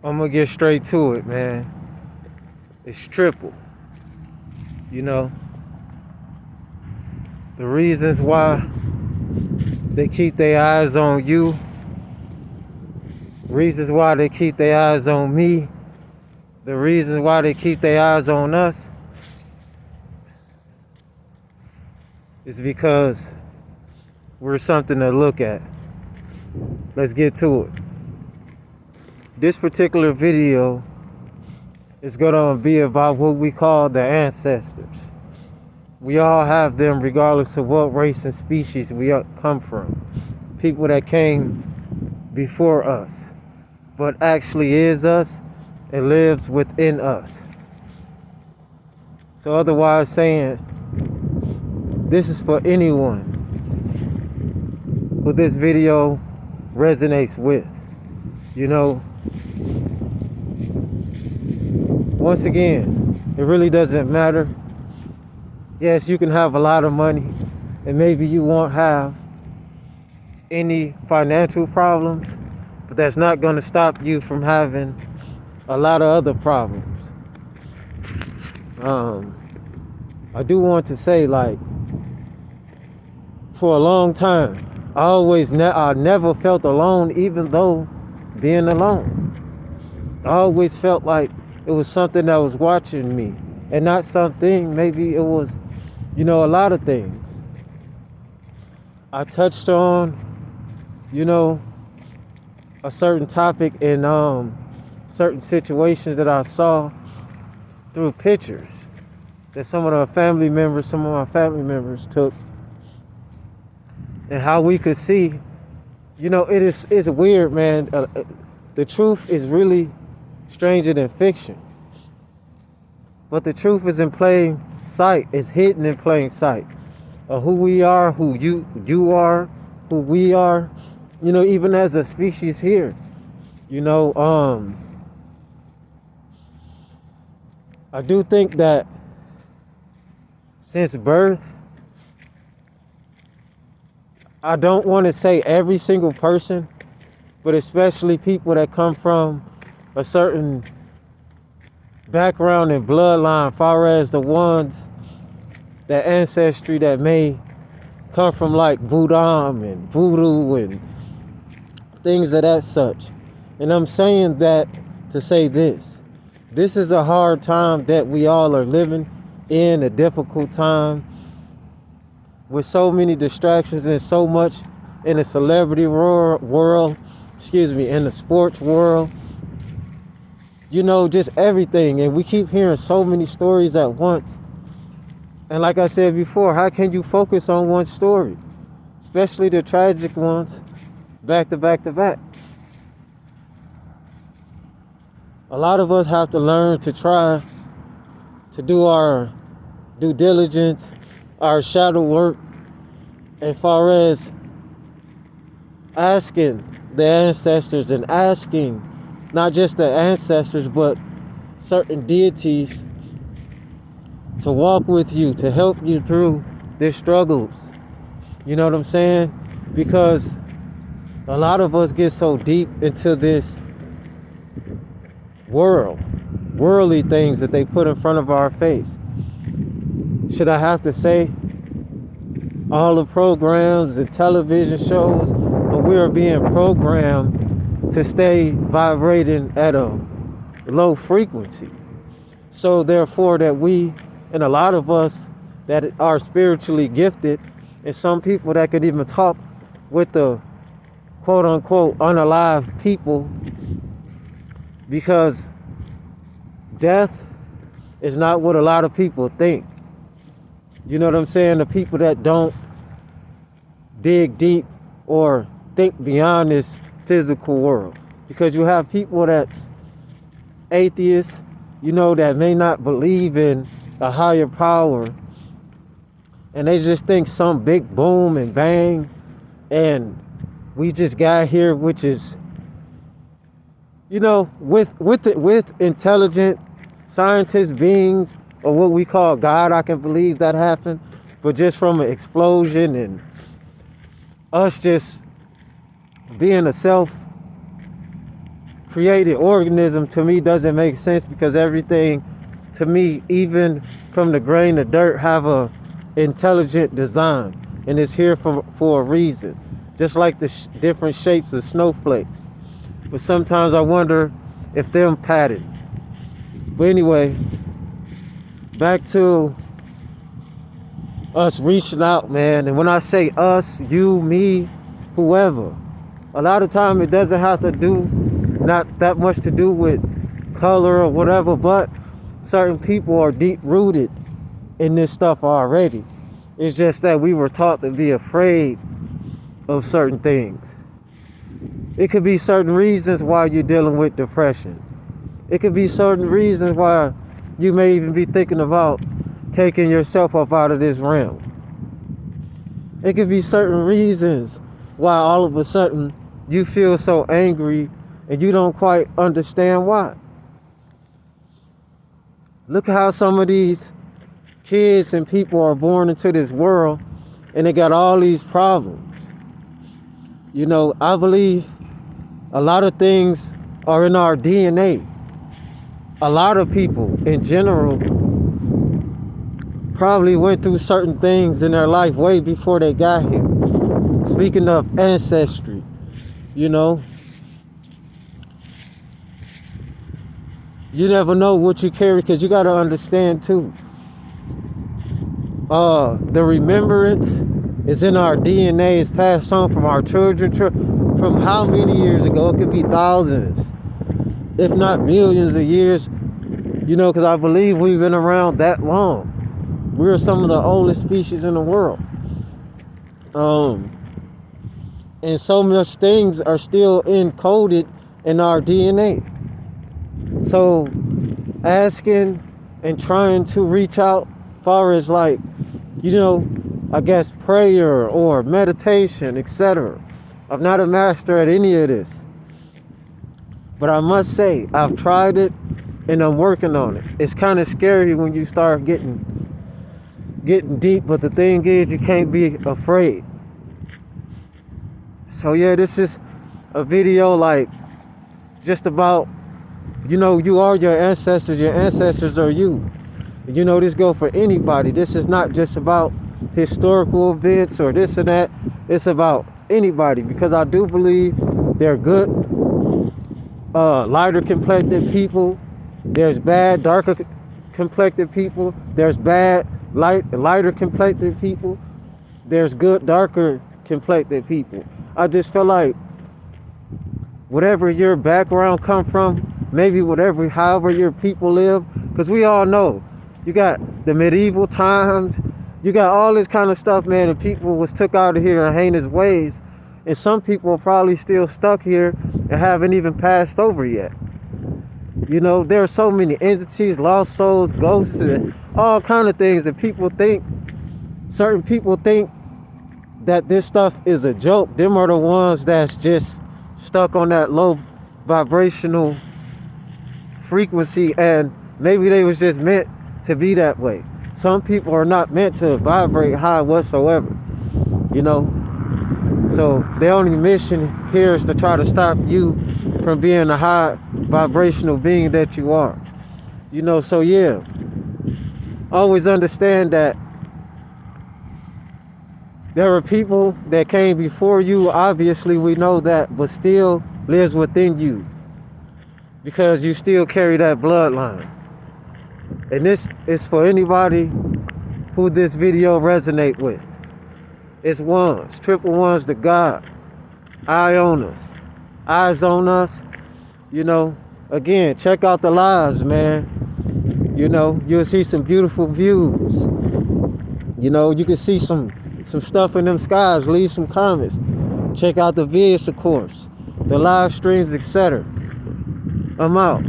I'm gonna get straight to it, man. It's triple. You know, the reasons why they keep their eyes on you, reasons why they keep their eyes on me, the reasons why they keep their eyes on us is because we're something to look at. Let's get to it. This particular video is gonna be about what we call the ancestors. We all have them regardless of what race and species we come from. People that came before us, but actually is us and lives within us. So otherwise saying, this is for anyone who this video resonates with. You know, once again, it really doesn't matter. Yes, you can have a lot of money and maybe you won't have any financial problems, but that's not going to stop you from having a lot of other problems. I do want to say, like, for a long time, I never felt alone, even though being alone. I always felt like it was something that was watching me, and not something, maybe it was, a lot of things. I touched on, a certain topic in certain situations that I saw through pictures that some of my family members took, and how we could see, it's weird, man. The truth is really stranger than fiction. But the truth is in plain sight. It's hidden in plain sight of who we are, who you are, who we are, even as a species here. I do think that since birth, I don't want to say every single person, but especially people that come from a certain background and bloodline, far as the ones, that ancestry that may come from like voodoo and things of that such. And I'm saying that to say this. This is a hard time that we all are living in, a difficult time with so many distractions and so much in the celebrity world, in the sports world, just everything. And we keep hearing so many stories at once. And like I said before, how can you focus on one story, especially the tragic ones, back to back to back? A lot of us have to learn to try to do our due diligence, our shadow work, as far as asking the ancestors and asking not just the ancestors, but certain deities to walk with you, to help you through their struggles. You know what I'm saying? Because a lot of us get so deep into this worldly things that they put in front of our face. Should I have to say all the programs and television shows, but we are being programmed to stay vibrating at a low frequency. So therefore that we, and a lot of us that are spiritually gifted, and some people that could even talk with the quote unquote unalive people, because death is not what a lot of people think. You know what I'm saying? The people that don't dig deep or think beyond this physical world. Because you have people that's atheists, that may not believe in a higher power, and they just think some big boom and bang, and we just got here, which is, with intelligent scientist beings, or what we call God, I can believe that happened. But just from an explosion and us just being a self created organism to me doesn't make sense, because everything to me, even from the grain of dirt, have a intelligent design, and it's here for a reason, just like the different shapes of snowflakes. But sometimes I wonder if them patterned. But anyway, back to us reaching out, man. And when I say us, you, me, whoever, a lot of time it doesn't have to do, not that much to do with color or whatever, but certain people are deep rooted in this stuff already. It's just that we were taught to be afraid of certain things. It could be certain reasons why you're dealing with depression. It could be certain reasons why you may even be thinking about taking yourself up out of this realm. It could be certain reasons why all of a sudden you feel so angry and you don't quite understand why. Look how some of these kids and people are born into this world and they got all these problems. You know, I believe a lot of things are in our DNA. A lot of people in general probably went through certain things in their life way before they got here. Speaking of ancestry, you know, you never know what you carry, because you got to understand too. The remembrance is in our DNA. It's passed on from our children, from how many years ago? It could be thousands, if not millions of years, you know, because I believe we've been around that long. We're some of the oldest species in the world. And so much things are still encoded in our DNA. So asking and trying to reach out far as, like, you know, I guess prayer or meditation, etc. I'm not a master at any of this, but I must say I've tried it and I'm working on it. It's kind of scary when you start getting deep, but the thing is, you can't be afraid. So yeah, this is a video like just about, you know, you are your ancestors are you. You know, this go for anybody. This is not just about historical events or this and that. It's about anybody, because I do believe they're good, lighter complected people. There's bad, darker complected people. There's bad, lighter complected people. There's good, darker complected people. I just feel like whatever your background come from, maybe however your people live, because we all know you got the medieval times, you got all this kind of stuff, man, and people was took out of here in heinous ways, and some people are probably still stuck here and haven't even passed over yet. You know, there are so many entities, lost souls, ghosts, and all kind of things that certain people think that this stuff is a joke. Them are the ones that's just stuck on that low vibrational frequency, and maybe they was just meant to be that way. Some people are not meant to vibrate high whatsoever, you know. So their only mission here is to try to stop you from being the high vibrational being that you are. You know, so yeah, always understand that there are people that came before you, obviously we know that, but still lives within you, because you still carry that bloodline. And this is for anybody who this video resonate with. It's ones, triple ones to God. Eyes on us. You know, again, check out the lives, man. You know, you'll see some beautiful views. You know, you can see some stuff in them skies. Leave some comments. Check out the vids, of course, the live streams, etc. I'm out.